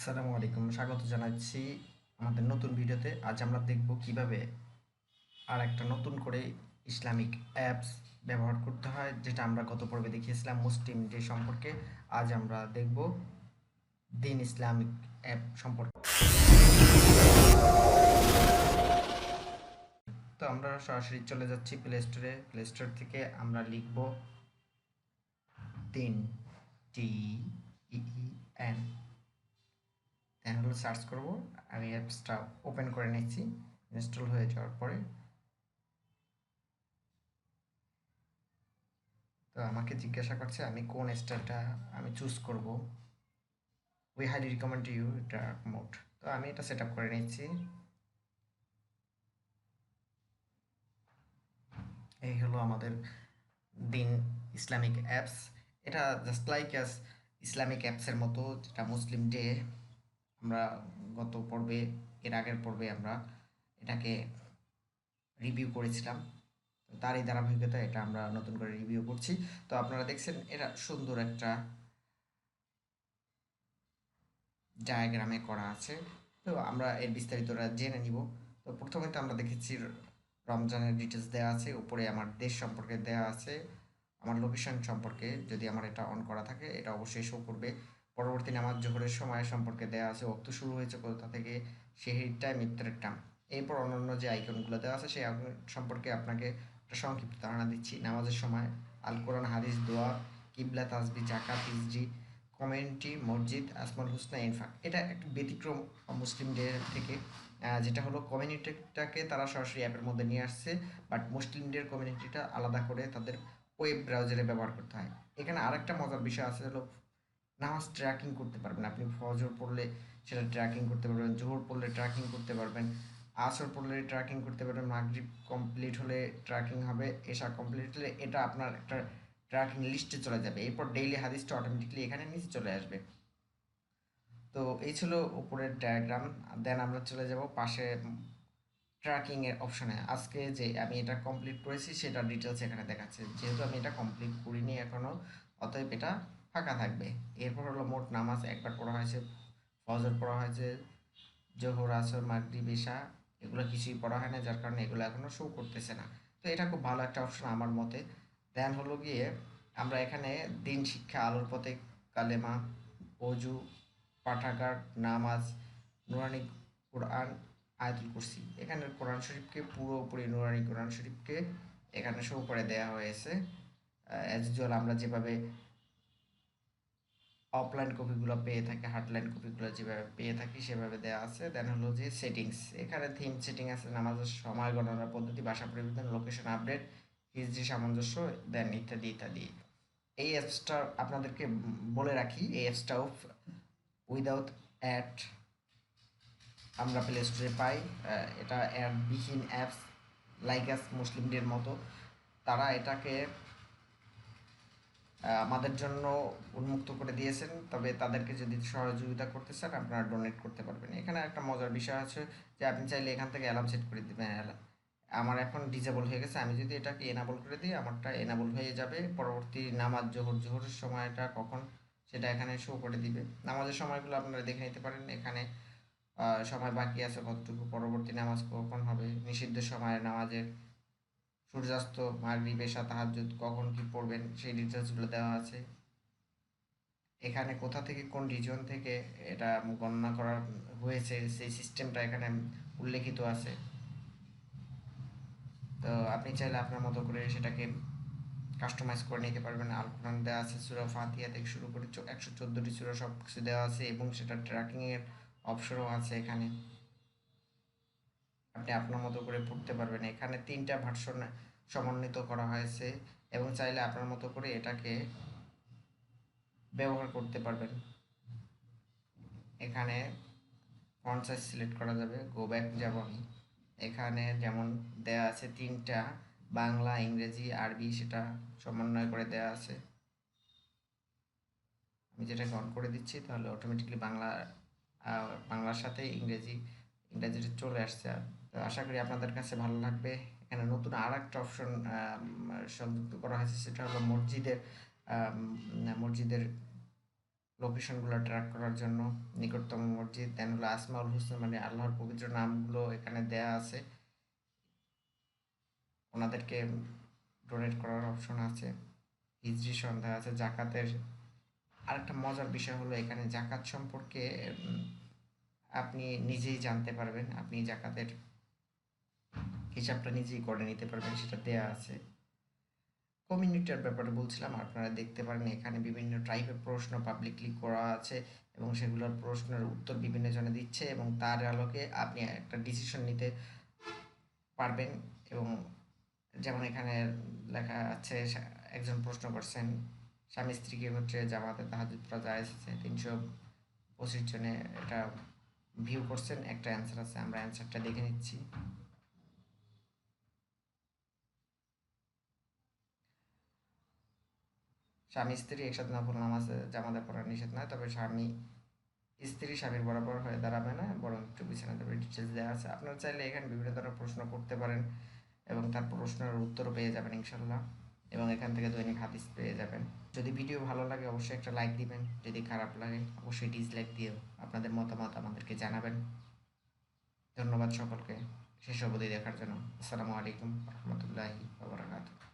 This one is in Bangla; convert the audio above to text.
আসসালামু আলাইকুম, স্বাগত জানাচ্ছি আমাদের নতুন ভিডিওতে। আজ আমরা দেখব কিভাবে আর একটা নতুন করে ইসলামিক অ্যাপস ব্যবহার করতে হয়, যেটা আমরা গত পর্বে দেখিয়েছিলাম মুসলিম ডে সম্পর্কে। আজ আমরা দেখব দিন ইসলামিক অ্যাপ সম্পর্কে। তো আমরা সরাসরি চলে যাচ্ছি প্লে স্টোর থেকে আমরা লিখব দিন, DEEN, দেন হলো সার্চ করব। আমি অ্যাপসটা ওপেন করে নিচ্ছি। ইনস্টল হয়ে যাওয়ার পরে তো আমাকে জিজ্ঞাসা করছে আমি কোন স্টাইলটা আমি চুজ করব। We highly recommend you dark mode. তো আমি এটা সেট আপ করে নিচ্ছি। এই হলো আমাদের দিন ইসলামিক অ্যাপস। এটা জাস্ট লাইক অ্যাজ ইসলামিক অ্যাপসের মতো, যেটা মুসলিম ডে আমরা গত পর্বে, এর আগের পর্বে আমরা এটাকে রিভিউ করেছিলাম। তো তারই ধারাবাহিকতা এটা আমরা নতুন করে রিভিউ করছি। তো আপনারা দেখছেন এটা সুন্দর একটা ডায়াগ্রামে করা আছে। তো আমরা এর বিস্তারিতটা জেনে নিব। তো প্রথমে তো আমরা দেখেছি রমজানের ডিটেলস দেওয়া আছে, উপরে আমার দেশ সম্পর্কে দেওয়া আছে, আমার লোকেশন সম্পর্কে যদি আমার এটা অন করা থাকে এটা অবশ্যই শো করবে। পরবর্তী নামাজ জোহরের সময় সম্পর্কে দেওয়া আছে, ওয়াক্ত শুরু হয়েছে কোথা থেকে, সেহরির টাইম, ইফতারের টাইম। এরপর অন্যান্য যে আইকনগুলো দেওয়া আছে সেই আইকন সম্পর্কে আপনাকে একটা সংক্ষিপ্ত ধারণা দিচ্ছি। নামাজের সময় আল কোরআন, হাদিস, দোয়া, কিবলা, তাসবি, জাকাত, হিজরি, কমিউনিটি, মসজিদ, আসমাউল হুসনা, ইনফাক। এটা একটা ব্যতিক্রম মুসলিমদের থেকে, যেটা হলো কমিউনিটিটাকে তারা সরাসরি অ্যাপের মধ্যে নিয়ে আসছে, বাট মুসলিমদের কমিউনিটিটা আলাদা করে তাদের ওয়েব ব্রাউজারে ব্যবহার করতে হয়। এখানে আরেকটা মজার বিষয় আছে, হলো নামাজ ট্র্যাকিং করতে পারবেন আপনি। ফজর পড়লে সেটা ট্র্যাকিং করতে পারবেন, জোহর পড়লে ট্র্যাকিং করতে পারবেন, আসর পড়লে ট্র্যাকিং করতে পারবেন, মাগরিব কমপ্লিট হলে ট্র্যাকিং হবে, এশা কমপ্লিট হলে এটা আপনার একটা ট্র্যাকিং লিস্টে চলে যাবে। এরপর ডেইলি হাদিসটা অটোমেটিকলি এখানে নিচে চলে আসবে। তো এই ছিল উপরের ডায়াগ্রাম। দেন আমরা চলে যাব পাশে ট্র্যাকিং এর অপশনে। আজকে যে আমি এটা কমপ্লিট করেছি সেটা ডিটেলস এখানে দেখাচ্ছে, যেহেতু আমি এটা কমপ্লিট করিনি এখনো, অতএব এটা ফাঁকা থাকবে। এরপর হলো মোট নামাজ একবার পড়া হয়েছে, ফজর পড়া হয়েছে, জোহর, আসর, মাগরিব, ইশা এগুলো কিছুই পড়া হয় না, যার কারণে এগুলো এখনো শো করতেছে না। তো এটা খুব ভালো একটা অপশন আমার মতে। দেন হলো গিয়ে আমরা এখানে দিন শিক্ষা, আলোর পথে, কালেমা, অজু, পাঠাগার, নামাজ, নুরানি কোরআন, আয়াতুল কুরসি। এখানে কোরআন শরীফকে পুরোপুরি নুরানি কোরআন শরীফকে এখানে শো করে দেওয়া হয়েছে। অ্যাজ ইউজুয়াল আমরা যেভাবে অফলাইন কপিগুলো পেয়ে থাকি, হার্ডলাইন কপিগুলো যেভাবে পেয়ে থাকি সেভাবে দেওয়া আছে। দেন হলো যে সেটিংস, এখানে থিম সেটিং আছে, নামাজের সময় গণনার পদ্ধতি, ভাষা পরিবর্তন, লোকেশন আপডেট, হিজরি সামঞ্জস্য, দেন ইত্যাদি ইত্যাদি। এই অ্যাপসটা আপনাদেরকে বলে রাখি, এই অ্যাপসটাও উইদাউট অ্যাড আমরা প্লে স্টোরে পাই। এটা অ্যাডবিহীন অ্যাপস, লাইক অ্যাস মুসলিমদের মতো। তারা এটাকে আমাদের জন্য উন্মুক্ত করে দিয়েছেন, তবে তাদেরকে যদি সহযোগিতা করতে চান আপনারা ডোনেট করতে পারবেন। এখানে একটা মজার বিষয় আছে যে আপনি চাইলে এখান থেকে অ্যালার্ম সেট করে দেবেন। আমার এখন ডিজেবল হয়ে গেছে, আমি যদি এটাকে এনাবল করে দিই আমারটা এনাবল হয়ে যাবে। পরবর্তী নামাজ জোহরের সময়টা কখন সেটা এখানে শো করে দিবে। নামাজের সময়গুলো আপনারা দেখে নিতে পারেন এখানে। সময় বাকি আছে কতটুকু, পরবর্তী নামাজ কখন হবে, নিষিদ্ধ সময়ের নামাজের, সূর্যাস্ত, মাগরিব, এশা, তাহাজ্জুদ কখন কি পড়বেন সেই ডিটেলসগুলো দেওয়া আছে। এখানে কোথা থেকে কোন রিজন থেকে এটা গণনা করা হয়েছে সেই সিস্টেমটা এখানে উল্লেখিত আছে। তো আপনি চাইলে আপনার মতো করে সেটাকে কাস্টমাইজ করে নিতে পারবেন। আল কোরআন দেওয়া আছে, সূরা ফাতিহা থেকে শুরু করে 114টি সূরা সব কিছু দেওয়া আছে, এবং সেটা ট্র্যাকিংয়ের অপশনও আছে এখানে। আপনি আপনার মতো করে পড়তে পারবেন। এখানে 3টা ভার্সন সমন্বিত করা হয়েছে, এবং চাইলে আপনার মতো করে এটাকে ব্যবহার করতে পারবেন। এখানে ফন্ট সাইজ সিলেক্ট করা যাবে। গো ব্যাক যাব আমি। এখানে যেমন দেয়া আছে 3টা, বাংলা, ইংরেজি, আরবি, সেটা সমন্বয় করে দেয়া আছে। আমি যেটাকে অন করে দিচ্ছি তাহলে অটোমেটিকলি বাংলার সাথে ইংরেজিটা চলে আসছে। তো আশা করি আপনাদের কাছে ভালো লাগবে। এখানে নতুন আর একটা অপশন সংযুক্ত করা হয়েছে, সেটা হলো মসজিদের লোকেশনগুলো ট্র্যাক করার জন্য, নিকটতম মসজিদ, দেন হলো আসমাউল হুসনা মানে আল্লাহর পবিত্র নামগুলো এখানে দেয়া আছে, ওনাদেরকে ডোনেট করার অপশন আছে, হিজরি সন্ধ্যা আছে, জাকাতের। আরেকটা মজার বিষয় হলো এখানে জাকাত সম্পর্কে উম, আপনি নিজেই জানতে পারবেন, আপনি জাকাতের হিসাবটা নিজেই করে নিতে পারবেন, সেটা দেয়া আছে। কমিউনিটির ব্যাপারে বলছিলাম, আপনারা দেখতে পারেন এখানে বিভিন্ন টাইপের প্রশ্ন পাবলিকলি করা আছে এবং সেগুলোর প্রশ্নের উত্তর বিভিন্ন জনে দিচ্ছে এবং তার আলোকে আপনি একটা ডিসিশন নিতে পারবেন। এবং যেমন এখানে লেখা আছে, একজন প্রশ্ন করছেন স্বামী স্ত্রীকে হচ্ছে জামাতে তাহাজ্জুদ পড়া জায়েজ আছে, 325 জনে এটা ভিউ করছেন। একটা অ্যান্সার আছে, আমরা অ্যান্সারটা দেখে নিচ্ছি। স্বামী স্ত্রী একসাথে নফল নামাজে জামাতে পড়া নিষেধ নয়, তবে স্ত্রী স্বামীর বরাবর হয়ে দাঁড়াবে না, বরং একটু বিছানা দেবে, ডিটেলস দেওয়া আছে। আপনারা চাইলে এখানে বিভিন্ন ধরনের প্রশ্ন করতে পারেন এবং তার প্রশ্নের উত্তরও পেয়ে যাবেন ইনশাল্লাহ, এবং এখান থেকে দৈনিক হাদিস পেয়ে যাবেন। যদি ভিডিও ভালো লাগে অবশ্যই একটা লাইক দিবেন, যদি খারাপ লাগে অবশ্যই ডিসলাইক দিয়েও আপনাদের মতামত আমাদেরকে জানাবেন। ধন্যবাদ সকলকে শেষ অবধি দেখার জন্য। আসসালামু আলাইকুম রহমতুল্লাহি ওয়া বারাকাতুহু।